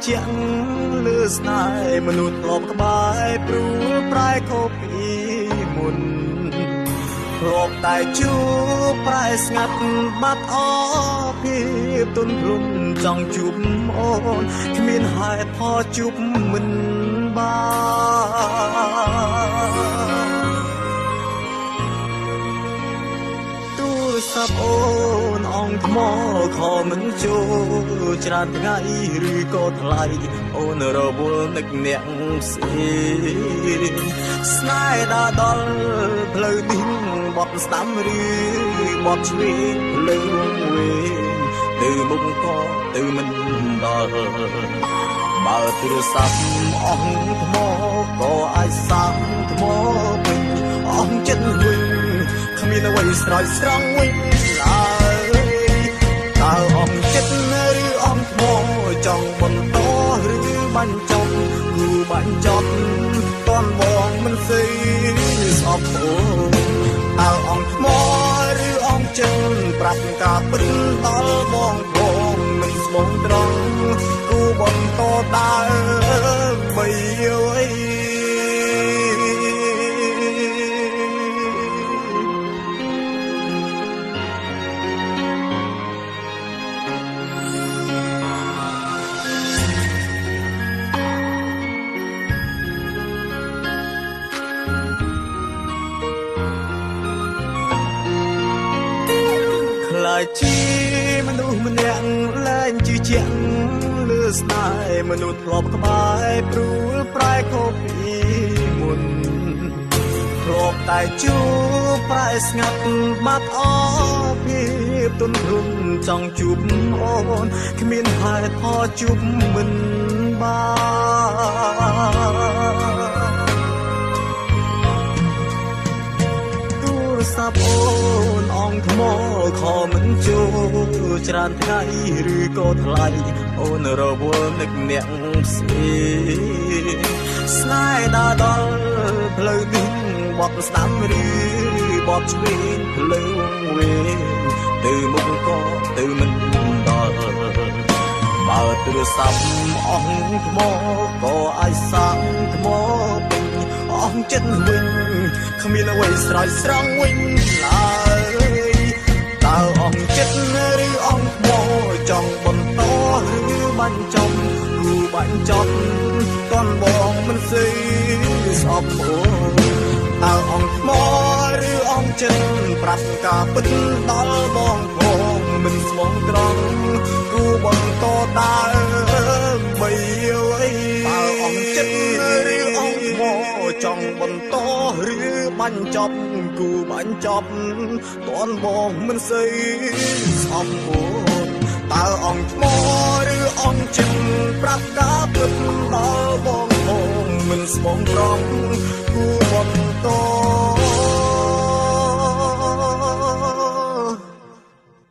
ជាងលឺស្នេហ៍មនុស្សធ្លាប់ក្បែរព្រួលប្រែខុសពីមុនធ្លាប់តែជួបប្រែស្ងាត់បាត់អភាពទុនភ្លុំចង់ជួបអូនគ្មានហេតុផលជួបមិនបានទូរស័ព្ទអូនអងថ្មខមិនចូលច្រើនថ្ងៃឬក៏ថ្លៃអូនរវល់នឹកអ្នកផ្សេងស្នេហ៍ដល់ដល់ផ្លូវទីបត់ស្ដាំឬបត់ឆ្វេងផ្លូវរងវែងទៅមុខក៏ទៅមិនដល់បើទូរស័ព្ទអងថ្មក៏អាចសាំថ្មពេញអងចិត្តវិញគ្មានអ្វីស្រោចស្រង់វិញឡើយតើអងចិត្តឬអងថ្មចង់បន្តឬបាញ់ចប់គូបាញ់ចប់តន់បងមិនស្អីស្អប់អូតើអងថ្មឬអងចិត្តប្រាប់ការពិតដល់បងបងមិនស្មងត្រង់គូបន្តដើរបីអ្វីជាមនុស្សម្នាក់លែងជឿជាក់លឺស្នេហ៍មនុស្សធ្លាប់ក្បែរព្រួលប្រែខុសពីមុនធ្លាប់តែជួបប្រែស្ងាត់បាត់អភាពទុនភ្លុំចង់ជួបអូនគ្មានហេតុផលជួបមិនបានទូរស័ព្ទអូនអងថ្មខមិនចូលច្រើនថ្ងៃឬក៏ថ្លៃអូនរវល់នឹកអ្នកផ្សេងស្នេហ៍ដល់ដល់ផ្លូវនេះបត់ស្ដាំឬបត់ឆ្វេងផ្លូវវែងទៅមុខក៏ទៅមិនដល់បើទូរស័ព្ទអងថ្មក៏អាចសាំថ្មពេញអងចិត្តវិញគ្មានអ្វីស្រោចស្រង់វិញឡើយតើអងចិត្តឬអងថ្មចង់បន្តឬបាញ់ចប់គូបាញ់ចប់តន់បងមិនស្អីស្អប់អូតើអងថ្មឬអងចិត្តប្រាប់ការពិតដល់បងផងមិនស្មងត្រង់គូបន្តដើរបីអ្វីតើអងចិត្តឬអងថ្មចង់បន្តឬបាញ់ចប់គូបាញ់ចប់តន់បងមិនស្អីស្អប់អូតើអងថ្មឬអងចិត្តប្រាប់ការពិតដល់បងផងមិនស្មងត្រង់គូបន្ត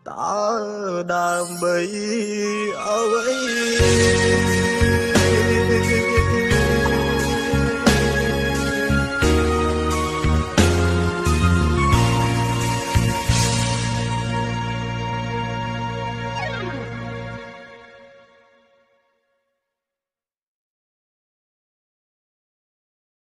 តើដើម្បីអ